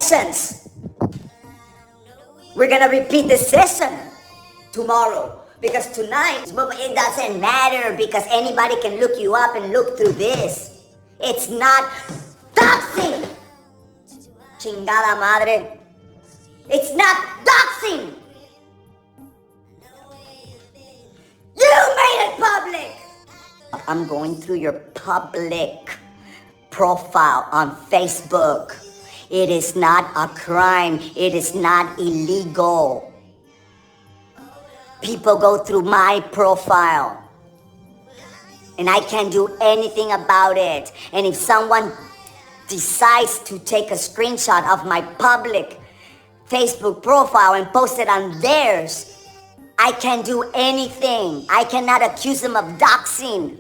sessions. We're gonna repeat the session tomorrow. Because tonight, it doesn't matter because anybody can look you up and look through this. It's not doxing. Chingada madre. It's not doxing. You made it public. I'm going through your public profile on Facebook. It is not a crime. It is not illegal. People go through my profile and I can't do anything about it. And if someone decides to take a screenshot of my public Facebook profile and post it on theirs, I can't do anything. I cannot accuse them of doxing.